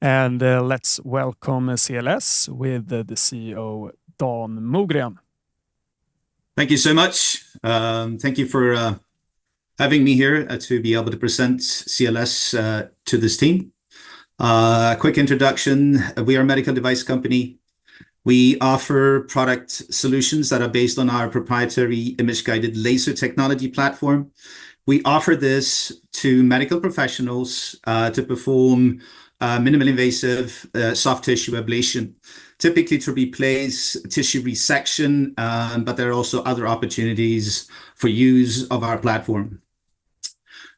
And let's welcome CLS with the CEO, Dan Mogren. Thank you so much. Thank you for having me here to be able to present CLS to this team. Quick introduction. We are a medical device company. We offer product solutions that are based on our proprietary image-guided laser technology platform. We offer this to medical professionals to perform minimally invasive soft tissue ablation, typically to replace tissue resection, but there are also other opportunities for use of our platform.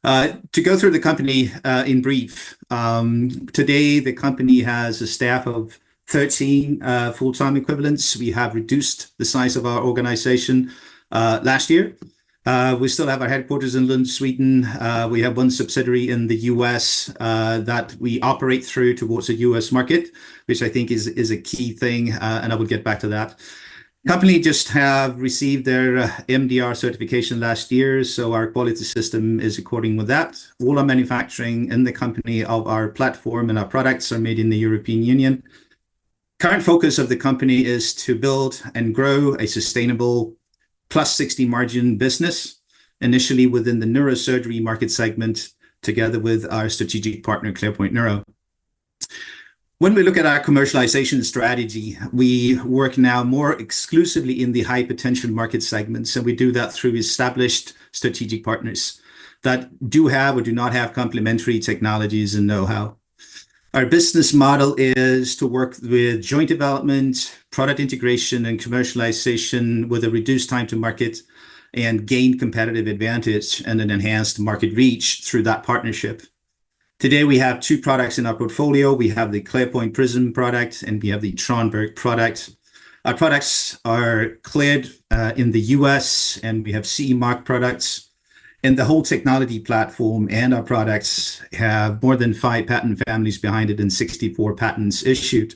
To go through the company in brief, today the company has a staff of 13 full-time equivalents. We have reduced the size of our organization last year. We still have our headquarters in Lund, Sweden. We have one subsidiary in the US that we operate through towards the US market, which I think is a key thing, and I will get back to that. Company just have received their MDR certification last year, so our quality system is according with that. All our manufacturing in the company of our platform and our products are made in the European Union. Current focus of the company is to build and grow a sustainable plus 60 margin business, initially within the neurosurgery market segment, together with our strategic partner, ClearPoint Neuro. When we look at our commercialization strategy, we work now more exclusively in the high potential market segments, and we do that through established strategic partners that do have or do not have complementary technologies and know-how. Our business model is to work with joint development, product integration, and commercialization with a reduced time to market and gain competitive advantage and an enhanced market reach through that partnership. Today, we have two products in our portfolio. We have the ClearPoint Prism product, and we have the Tronberg product. Our products are cleared in the US, and we have CE mark products. And the whole technology platform and our products have more than 5 patent families behind it and 64 patents issued.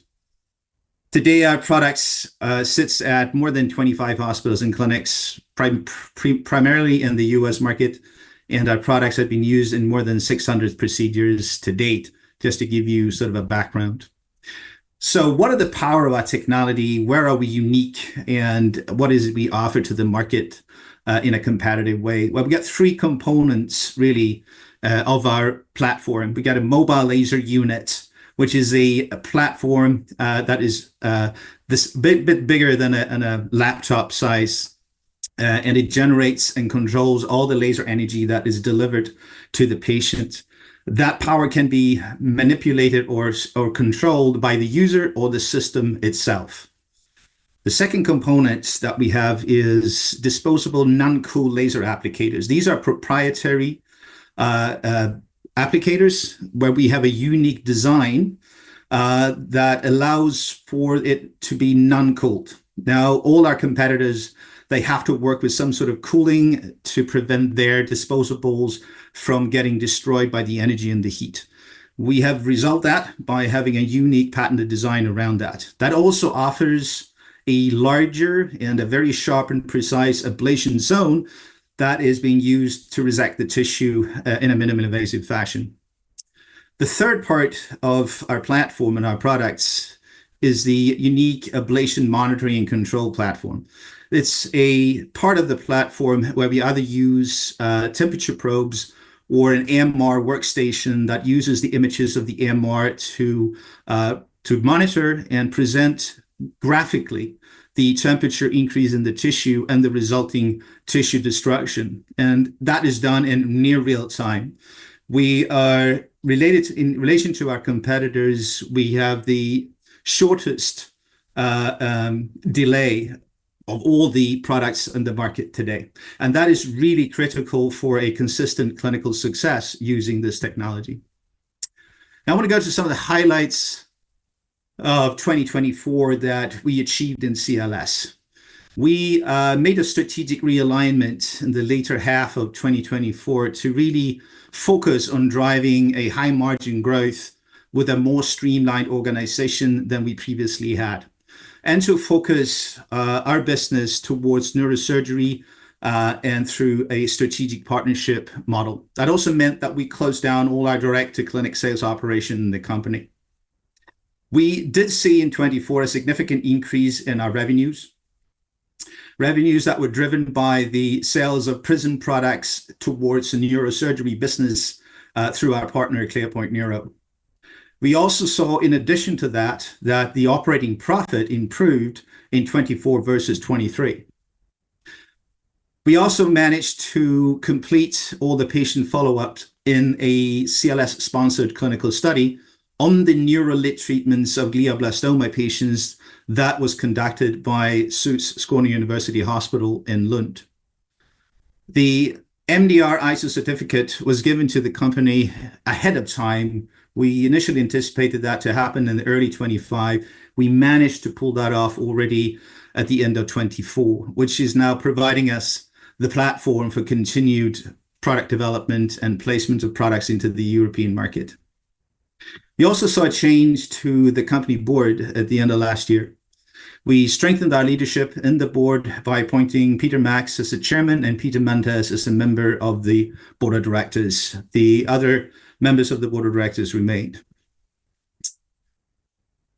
Today, our products sits at more than 25 hospitals and clinics, primarily in the US market, and our products have been used in more than 600 procedures to date, just to give you sort of a background. So what are the power of our technology? Where are we unique? And what is it we offer to the market in a competitive way? Well, we got 3 components really of our platform. We got a mobile laser unit, which is a platform that is this bit bigger than a laptop size, and it generates and controls all the laser energy that is delivered to the patient. That power can be manipulated or controlled by the user or the system itself. The second component that we have is disposable non-cool laser applicators. These are proprietary applicators where we have a unique design that allows for it to be non-cooled. Now, all our competitors, they have to work with some sort of cooling to prevent their disposables from getting destroyed by the energy and the heat. We have resolved that by having a unique patented design around that. That also offers a larger and a very sharp and precise ablation zone that is being used to resect the tissue in a minimally invasive fashion. The third part of our platform and our products is the unique ablation monitoring and control platform. It's a part of the platform where we either use temperature probes or an MR workstation that uses the images of the MR to monitor and present graphically the temperature increase in the tissue and the resulting tissue destruction. And that is done in near real time. We are in relation to our competitors, we have the shortest delay of all the products in the market today. And that is really critical for a consistent clinical success using this technology. Now I want to go to some of the highlights of 2024 that we achieved in CLS. We made a strategic realignment in the later half of 2024 to really focus on driving a high margin growth with a more streamlined organization than we previously had, and to focus our business towards neurosurgery and through a strategic partnership model. That also meant that we closed down all our direct-to-clinic sales operation in the company. We did see in 24 a significant increase in our revenues that were driven by the sales of Prism products towards the neurosurgery business through our partner, ClearPoint Neuro. We also saw, in addition to that, that the operating profit improved in 24 versus 23. We also managed to complete all the patient follow-ups in a CLS-sponsored clinical study on the NeuroLIT treatments of glioblastoma patients that was conducted by SUS Skåne University Hospital in Lund. The MDR ISO certificate was given to the company ahead of time. We initially anticipated that to happen in the early 25. We managed to pull that off already at the end of 24, which is now providing us the platform for continued product development and placement of products into the European market. We also saw a change to the company board at the end of last year. We strengthened our leadership in the board by appointing Peter Max as the chairman and Peter Mantes as a member of the board of directors. The other members of the board of directors remained.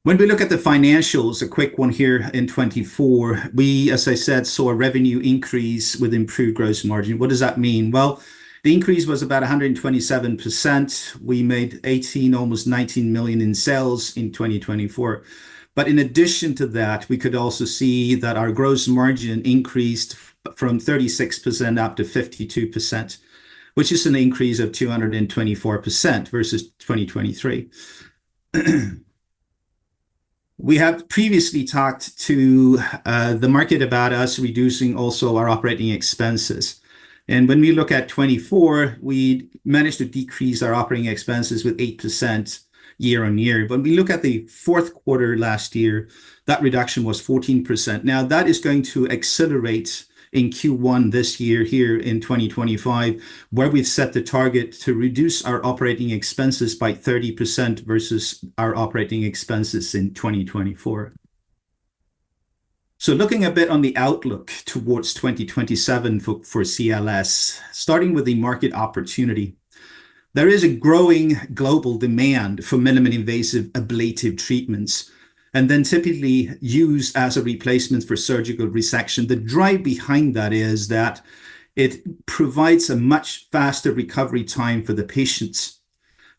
When we look at the financials, a quick one here in 24, we, as I said, saw a revenue increase with improved gross margin. What does that mean? Well, the increase was about 127%. We made 18, almost 19 million in sales in 2024. But in addition to that, we could also see that our gross margin increased from 36% up to 52%, which is an increase of 224% versus 2023. We have previously talked to the market about us reducing also our operating expenses. And when we look at 24, we managed to decrease our operating expenses with 8% year on year. When we look at the fourth quarter last year, that reduction was 14%. Now that is going to accelerate in Q1 this year here in 2025, where we've set the target to reduce our operating expenses by 30% versus our operating expenses in 2024. So looking a bit on the outlook towards 2027 for CLS, starting with the market opportunity, there is a growing global demand for minimally invasive ablative treatments, and then typically used as a replacement for surgical resection. The drive behind that is that it provides a much faster recovery time for the patients.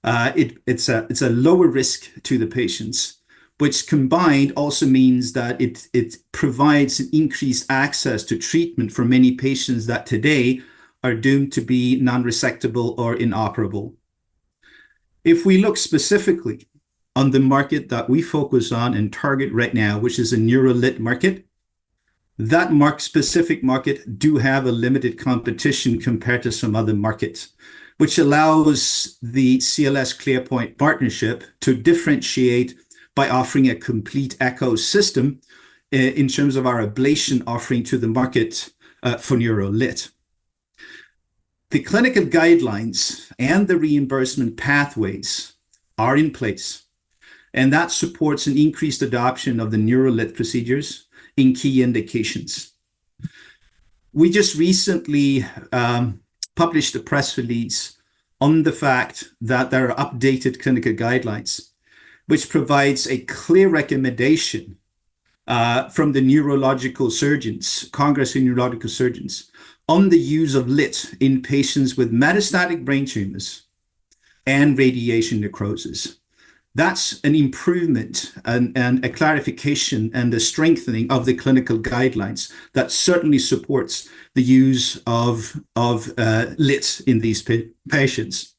It's a lower risk to the patients, which combined also means that it provides increased access to treatment for many patients that today are doomed to be non-resectable or inoperable. If we look specifically on the market that we focus on and target right now, which is a NeuroLIT market, that specific market do have a limited competition compared to some other markets, which allows the CLS ClearPoint partnership to differentiate by offering a complete ecosystem in terms of our ablation offering to the market for NeuroLIT. The clinical guidelines and the reimbursement pathways are in place, and that supports an increased adoption of the NeuroLIT procedures in key indications. We just recently published a press release on the fact that there are updated clinical guidelines, which provides a clear recommendation from the neurological surgeons, Congress of Neurological Surgeons, on the use of LITT in patients with metastatic brain tumors and radiation necrosis. That's an improvement and a clarification and a strengthening of the clinical guidelines that certainly supports the use of LITT in these patients.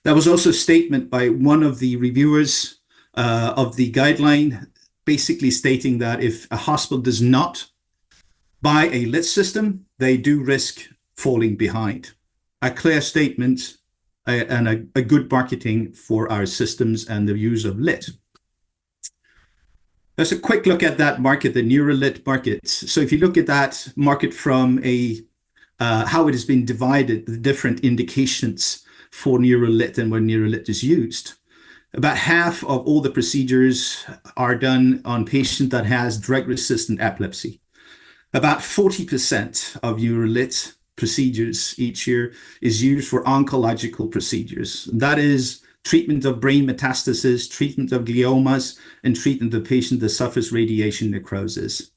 There was also a statement by one of the reviewers of the guideline, basically stating that if a hospital does not buy a LITT system, they do risk falling behind. A clear statement and a good marketing for our systems and the use of LITT. Let's a quick look at that market, the NeuroLIT market. So if you look at that market from how it has been divided, the different indications for NeuroLIT and where NeuroLIT is used. About half of all the procedures are done on patients that has drug-resistant epilepsy. About 40% of NeuroLIT procedures each year is used for oncological procedures. That is treatment of brain metastasis, treatment of gliomas, and treatment of patient that suffers radiation necrosis.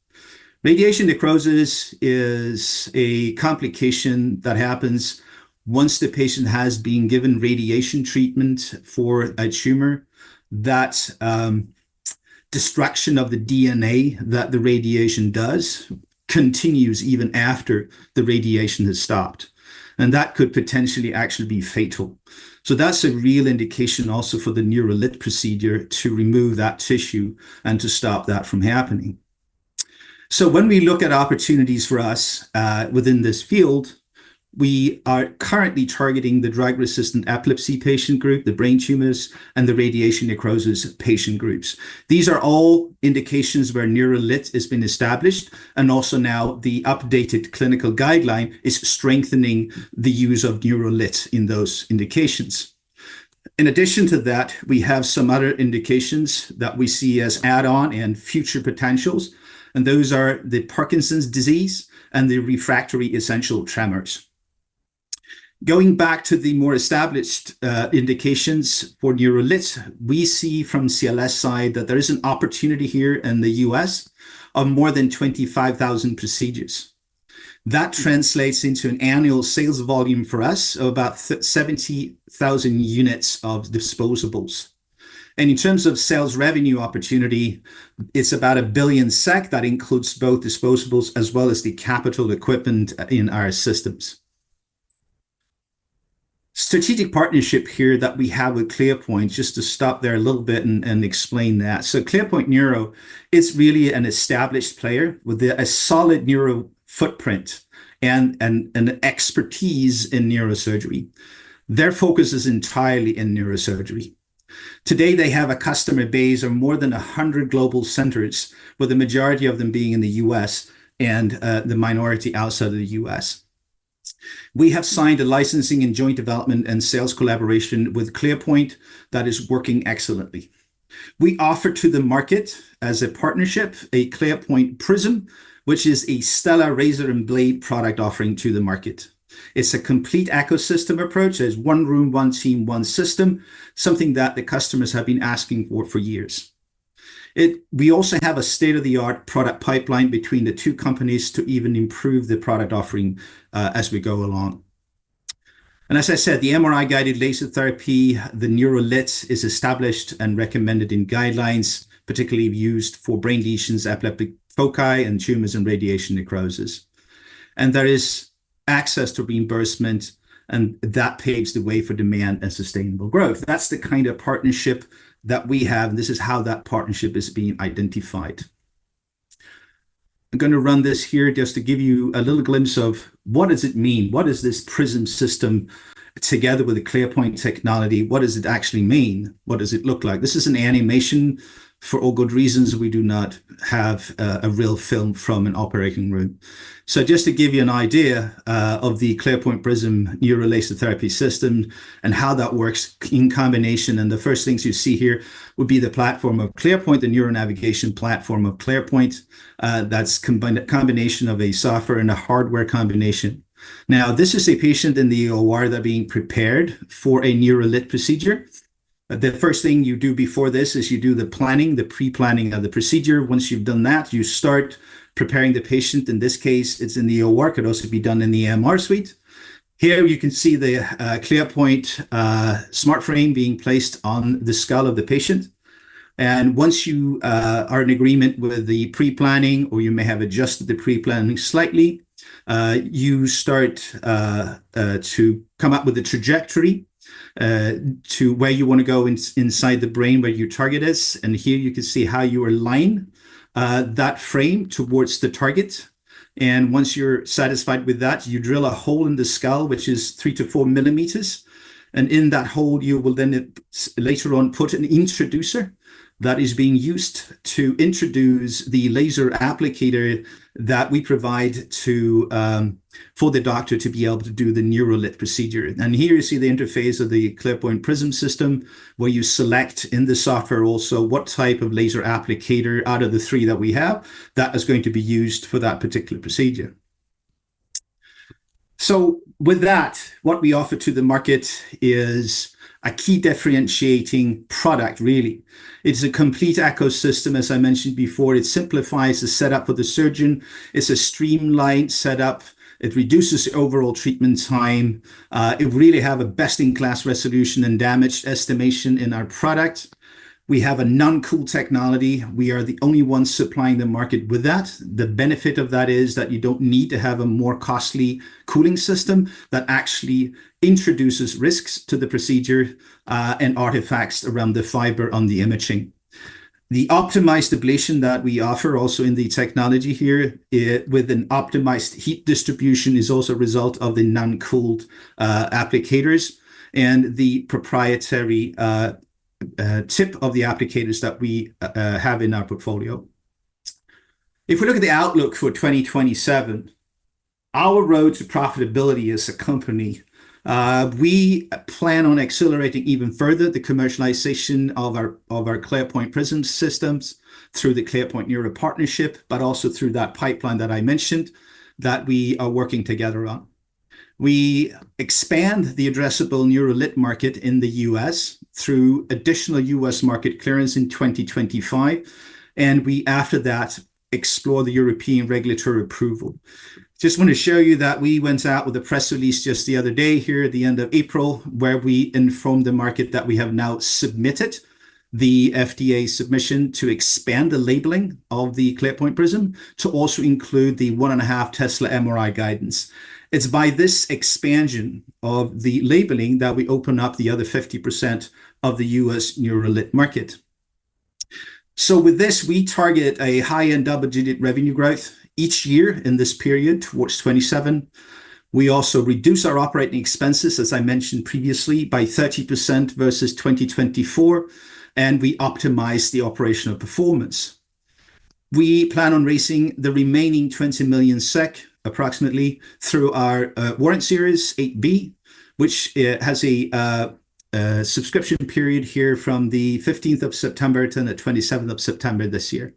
Radiation necrosis is a complication that happens once the patient has been given radiation treatment for a tumor. That destruction of the DNA that the radiation does continues even after the radiation has stopped. And that could potentially actually be fatal. So that's a real indication also for the LITT procedure to remove that tissue and to stop that from happening. So when we look at opportunities for us within this field, we are currently targeting the drug-resistant epilepsy patient group, the brain tumors, and the radiation necrosis patient groups. These are all indications where LITT has been established, and also now the updated clinical guideline is strengthening the use of LITT in those indications. In addition to that, we have some other indications that we see as add-on and future potentials, and those are the Parkinson's disease and the refractory essential tremors. Going back to the more established indications for LITT, we see from CLS side that there is an opportunity here in the US of more than 25,000 procedures. That translates into an annual sales volume for us of about 70,000 units of disposables. And in terms of sales revenue opportunity, it's about 1 billion SEK. That includes both disposables as well as the capital equipment in our systems. Strategic partnership here that we have with ClearPoint, just to stop there a little bit and explain that. So ClearPoint Neuro is really an established player with a solid neuro footprint and an expertise in neurosurgery. Their focus is entirely in neurosurgery. Today, they have a customer base of more than 100 global centers, with the majority of them being in the US and the minority outside of the US. We have signed a licensing and joint development and sales collaboration with ClearPoint that is working excellently. We offer to the market as a partnership a ClearPoint Prism, which is a stellar razor and blade product offering to the market. It's a complete ecosystem approach. There's one room, one team, one system, something that the customers have been asking for years. We also have a state-of-the-art product pipeline between the two companies to even improve the product offering as we go along. And as I said, the MRI-guided laser therapy, the LITT, is established and recommended in guidelines, particularly used for brain lesions, epileptic foci, and tumors and radiation necrosis. And there is access to reimbursement, and that paves the way for demand and sustainable growth. That's the kind of partnership that we have, and this is how that partnership is being identified. I'm going to run this here just to give you a little glimpse of what does it mean? What is this Prism system together with the ClearPoint technology? What does it actually mean? What does it look like? This is an animation. For all good reasons, we do not have a real film from an operating room. So just to give you an idea of the ClearPoint Prism neuro laser therapy system and how that works in combination. And the first things you see here would be the platform of ClearPoint, the neuro navigation platform of ClearPoint. That's combination of a software and a hardware combination. Now, this is a patient in the OR that being prepared for a LITT procedure. The first thing you do before this is you do the planning, the pre-planning of the procedure. Once you've done that, you start preparing the patient. In this case, it's in the OR. Could also be done in the EMR suite. Here you can see the ClearPoint smart frame being placed on the skull of the patient. And once you are in agreement with the pre-planning, or you may have adjusted the pre-planning slightly, you start to come up with a trajectory to where you want to go inside the brain, where your target is. And here you can see how you align that frame towards the target. And once you're satisfied with that, you drill a hole in the skull, which is 3 to 4 millimeters. And in that hole, you will then later on put an introducer that is being used to introduce the laser applicator that we provide to for the doctor to be able to do the LITT procedure. And here you see the interface of the ClearPoint Prism system, where you select in the software also what type of laser applicator out of the 3 that we have that is going to be used for that particular procedure. So with that, what we offer to the market is a key differentiating product, really. It's a complete ecosystem, as I mentioned before. It simplifies the setup for the surgeon. It's a streamlined setup. It reduces the overall treatment time. It really have a best-in-class resolution and damage estimation in our product. We have a non-cool technology. We are the only ones supplying the market with that. The benefit of that is that you don't need to have a more costly cooling system that actually introduces risks to the procedure and artifacts around the fiber on the imaging. The optimized ablation that we offer also in the technology here with an optimized heat distribution is also a result of the non-cooled applicators and the proprietary tip of the applicators that we have in our portfolio. If we look at the outlook for 2027, our road to profitability as a company, we plan on accelerating even further the commercialization of our ClearPoint Prism systems through the ClearPoint Neuro partnership, but also through that pipeline that I mentioned that we are working together on. We expand the addressable neuro-LITT market in the US through additional US market clearance in 2025. And we, after that, explore the European regulatory approval. Just want to show you that we went out with a press release just the other day here at the end of April, where we informed the market that we have now submitted the FDA submission to expand the labeling of the ClearPoint Prism to also include the 1.5 Tesla MRI guidance. It's by this expansion of the labeling that we open up the other 50% of the US neuro-LITT market. So with this, we target a high-end double-digit revenue growth each year in this period towards 27. We also reduce our operating expenses, as I mentioned previously, by 30% versus 2024, and we optimize the operational performance. We plan on raising the remaining 20 million SEK approximately through our warrant series 8B, which has a subscription period here from the 15th of September to the 27th of September this year.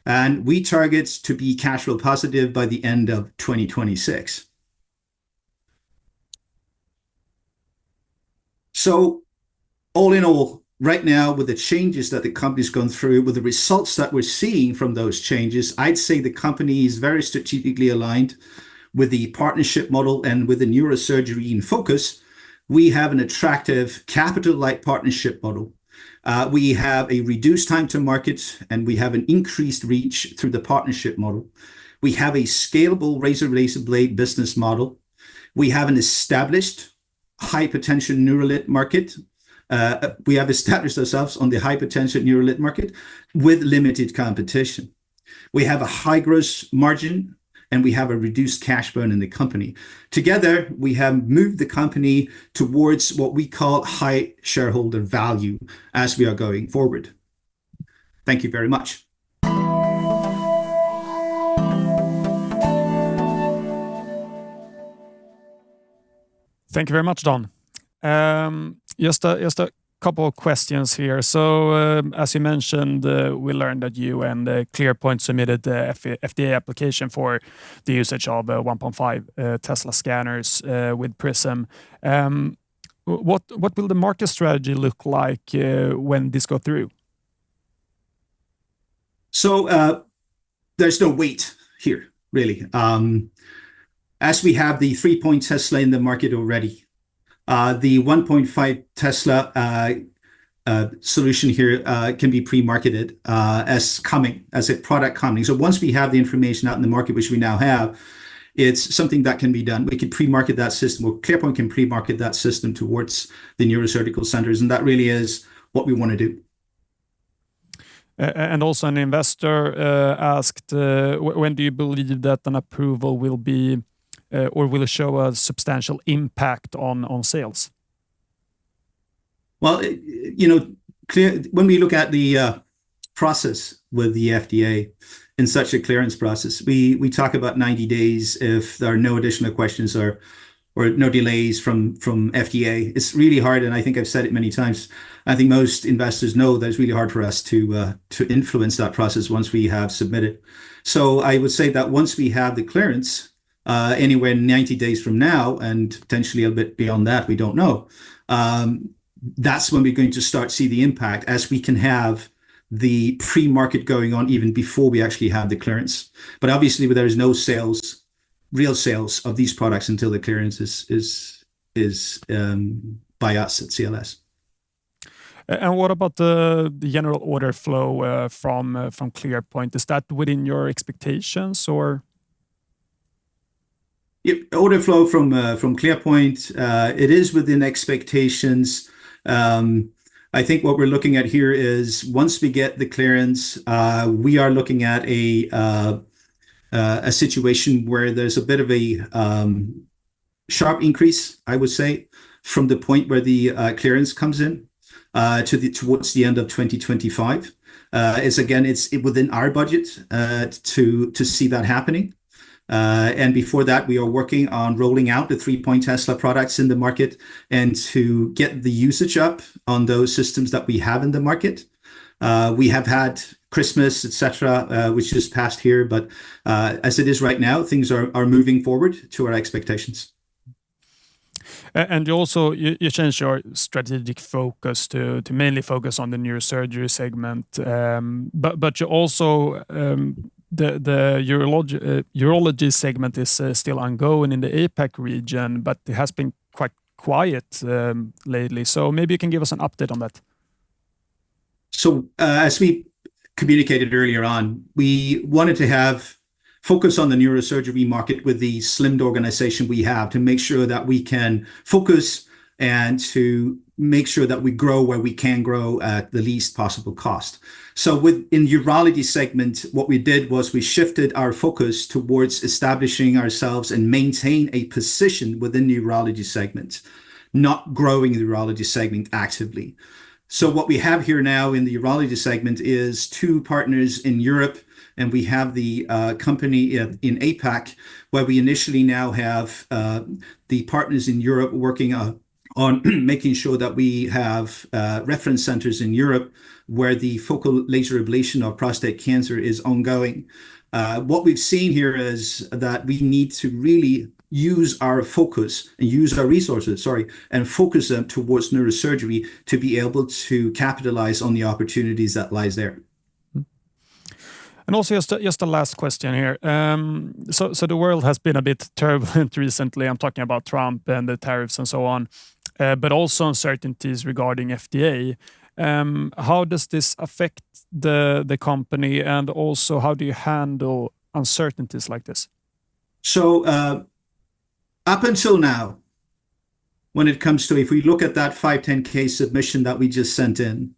And we target to be cash flow positive by the end of 2026. So all in all, right now, with the changes that the company's gone through, with the results that we're seeing from those changes, I'd say the company is very strategically aligned with the partnership model and with the neurosurgery in focus. We have an attractive capital-light partnership model. We have a reduced time to market, and we have an increased reach through the partnership model. We have a scalable razor blade business model. We have an established high-potential neuro-LITT market. We have established ourselves on the high-potential neuro-LITT market with limited competition. We have a high gross margin, and we have a reduced cash burn in the company. Together, we have moved the company towards what we call high shareholder value as we are going forward. Thank you very much. Thank you very much, Don. Just a couple of questions here. So, as you mentioned, we learned that you and ClearPoint submitted the FDA application for the usage of 1.5 Tesla scanners with Prism. What will the market strategy look like when this goes through? So there's no wait here, really. As we have the 3 Tesla in the market already, the 1.5 Tesla solution here can be pre-marketed as a product coming. So once we have the information out in the market, which we now have, it's something that can be done. We can pre-market that system, or ClearPoint can pre-market that system towards the neurosurgical centers, and that really is what we want to do. And also an investor asked, when do you believe that an approval will be or will show a substantial impact on sales? Well, when we look at the process with the FDA in such a clearance process, we talk about 90 days if there are no additional questions or no delays from FDA. It's really hard, and I think I've said it many times. I think most investors know that it's really hard for us to influence that process once we have submitted. So I would say that once we have the clearance, anywhere 90 days from now, and potentially a bit beyond that, we don't know. That's when we're going to start to see the impact, as we can have the pre-market going on even before we actually have the clearance. But obviously, there is no sales, real sales of these products until the clearance is by us at CLS. And what about the general order flow from ClearPoint? Is that within your expectations, or? Yep, order flow from ClearPoint, it is within expectations. I think what we're looking at here is, once we get the clearance, we are looking at a situation where there's a bit of a sharp increase, I would say, from the point where the clearance comes in towards the end of 2025. It's within our budget to see that happening. And before that, we are working on rolling out the 3-point Tesla products in the market and to get the usage up on those systems that we have in the market. We have had Christmas, etc., which just passed here, but as it is right now, things are moving forward to our expectations. And you changed your strategic focus to mainly focus on the neurosurgery segment, but you also the urology segment is still ongoing in the APAC region, but it has been quite quiet lately. So maybe you can give us an update on that. So as we communicated earlier on, we wanted to have focus on the neurosurgery market with the slimmed organization we have, to make sure that we can focus and to make sure that we grow where we can grow at the least possible cost. So in urology segment, what we did was we shifted our focus towards establishing ourselves and maintain a position within the urology segment, not growing the urology segment actively. So what we have here now in the urology segment is 2 partners in Europe, and we have the company in APAC, where we initially now have the partners in Europe working on making sure that we have reference centers in Europe where the focal laser ablation of prostate cancer is ongoing. What we've seen here is that we need to really use our focus and use our resources, and focus them towards neurosurgery to be able to capitalize on the opportunities that lies there. And also, just a last question here. So the world has been a bit turbulent recently. I'm talking about Trump and the tariffs and so on, but also uncertainties regarding FDA. How does this affect the company, and also how do you handle uncertainties like this? So up until now, when it comes to, if we look at that 510(k) submission that we just sent in,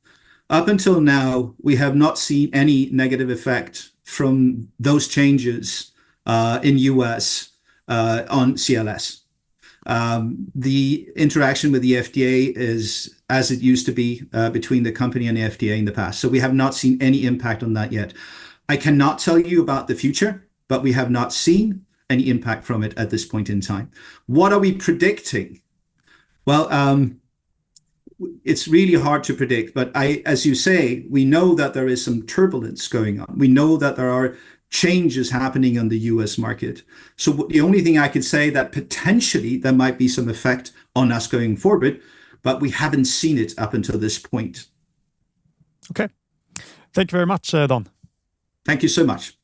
up until now, we have not seen any negative effect from those changes in US on CLS. The interaction with the FDA is as it used to be between the company and the FDA in the past. So we have not seen any impact on that yet. I cannot tell you about the future, but we have not seen any impact from it at this point in time. What are we predicting? Well, it's really hard to predict, but as you say, we know that there is some turbulence going on. We know that there are changes happening on the US market. So the only thing I could say, that potentially there might be some effect on us going forward, but we haven't seen it up until this point. Okay. Thank you very much, Don. Thank you so much.